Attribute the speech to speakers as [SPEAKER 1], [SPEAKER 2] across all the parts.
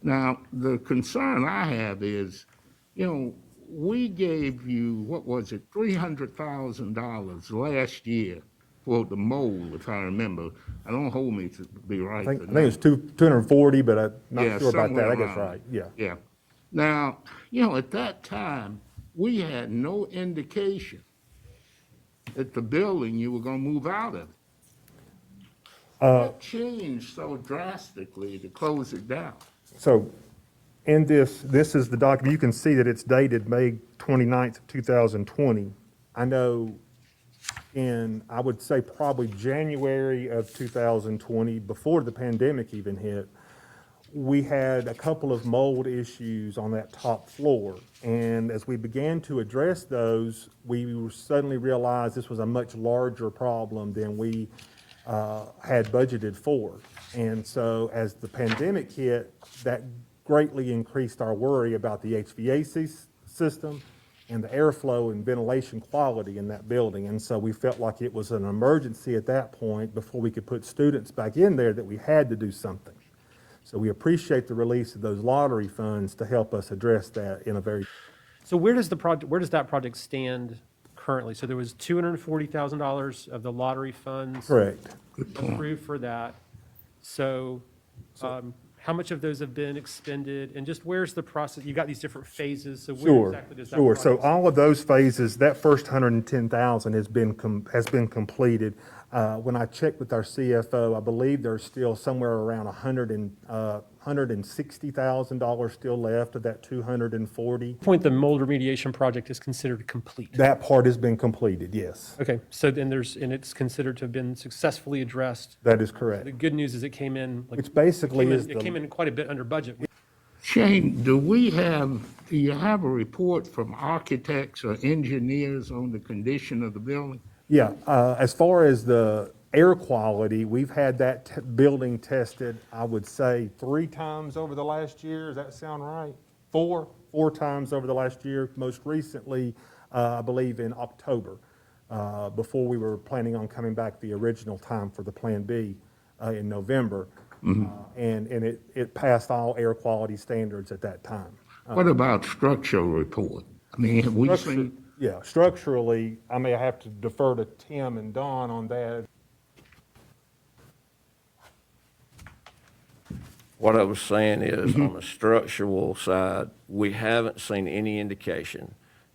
[SPEAKER 1] Now, the concern I have is, we gave you, what was it, $300,000 last year for the mold, if I remember. I don't hold me to be right.
[SPEAKER 2] I think it's 240, but I'm
[SPEAKER 1] Yeah,
[SPEAKER 2] not sure about
[SPEAKER 1] somewhere
[SPEAKER 2] that. I guess
[SPEAKER 1] around
[SPEAKER 2] right, yeah.
[SPEAKER 1] Yeah. Now, at that time, we had no indication that the building, you were going to move out of it. That changed so drastically to close it down.
[SPEAKER 2] So in this is the document. You can see that it's dated May 29th, of 2020. I know I would say probably January of 2020, before the pandemic even hit, we had a couple of mold issues on that top floor. And as we began to address those, we suddenly realized this was a much larger problem than we had budgeted for. And so as the pandemic hit, that greatly increased our worry about the HVAC system and the airflow and ventilation quality in that building. And so we felt like it was an emergency at that point, before we could put students back in there, that we had to do something. So we appreciate the release of those lottery funds to help us address that in a very.
[SPEAKER 3] So where does that project stand currently? So there was $240,000 of the lottery funds
[SPEAKER 2] Correct.
[SPEAKER 3] approved for that. So how much of those have been expended, and just where's the process? You've got these different phases, so where exactly does that
[SPEAKER 2] Sure. So
[SPEAKER 3] project
[SPEAKER 2] all of those phases, that first 110,000 has been completed. When I checked with our CFO, I believe there's still somewhere around $160,000 still left of that 240.
[SPEAKER 3] point the mold remediation project is considered complete?
[SPEAKER 2] That part has been completed, yes.
[SPEAKER 3] Okay, so then it's considered to have been successfully addressed.
[SPEAKER 2] That is correct.
[SPEAKER 3] The good news is it came in,
[SPEAKER 2] Which basically is
[SPEAKER 3] it came in quite a bit under budget.
[SPEAKER 1] Shane, do you have a report from architects or engineers on the condition of the building?
[SPEAKER 2] Yeah, as far as the air quality, we've had that building tested, I would say 3 times over the last year. Does that sound right? 4 times over the last year. Most recently, I believe in October, before we were planning on coming back the original time for the Plan B in November. And it passed all air quality standards at that time.
[SPEAKER 1] What about structural report? I mean, have we seen?
[SPEAKER 2] Yeah, structurally, I may have to defer to Tim and Don on that.
[SPEAKER 4] What I was saying is, on the structural side, we haven't seen any indication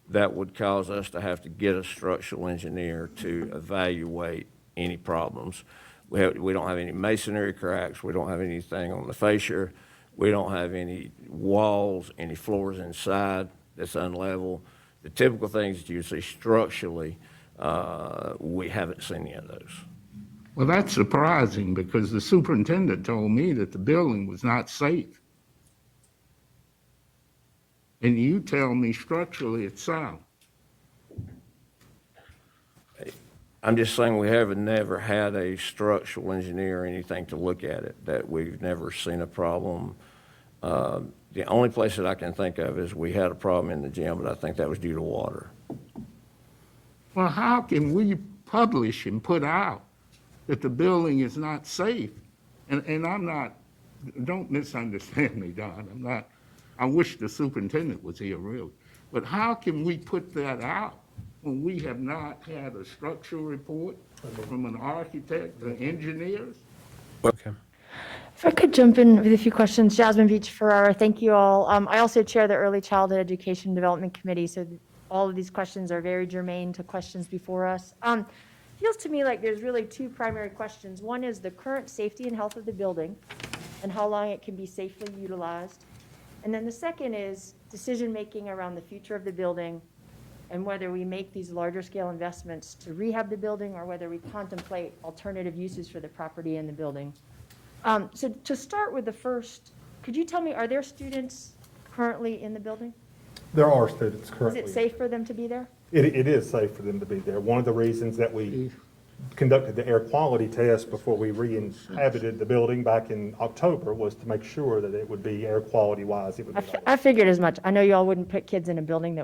[SPEAKER 4] that would cause us to have to get a structural engineer to evaluate any problems. We don't have any masonry cracks. We don't have anything on the fascia. We don't have any walls, any floors inside that's unlevel. The typical things that you see structurally, we haven't seen any of those.
[SPEAKER 1] Well, that's surprising, because the superintendent told me that the building was not safe. And you tell me structurally it's sound.
[SPEAKER 4] I'm just saying we have never had a structural engineer or anything to look at it, that we've never seen a problem. The only place that I can think of is we had a problem in the gym, but I think that was due to water.
[SPEAKER 1] Well, how can we publish and put out that the building is not safe? And I'm not, don't misunderstand me, Don. I wish the superintendent was here, really. But how can we put that out when we have not had a structural report from an architect or engineers?
[SPEAKER 3] Okay.
[SPEAKER 5] If I could jump in with a few questions. Jasmine Beach Ferrara, thank you all. I also chair the Early Childhood Education Development Committee, so all of these questions are very germane to questions before us. Feels to me like there's really 2 primary questions. One is the current safety and health of the building and how long it can be safely utilized. And then the second is decision-making around the future of the building and whether we make these larger scale investments to rehab the building or whether we contemplate alternative uses for the property and the building. So to start with the first, could you tell me, are there students currently in the building?
[SPEAKER 2] There are students currently.
[SPEAKER 5] Is it safe for them to be there?
[SPEAKER 2] It is safe for them to be there. One of the reasons that we conducted the air quality test before we re-inhabited the building back in October was to make sure that it would be air quality wise. It would be
[SPEAKER 5] I figured as much. I know you all wouldn't put kids in a building that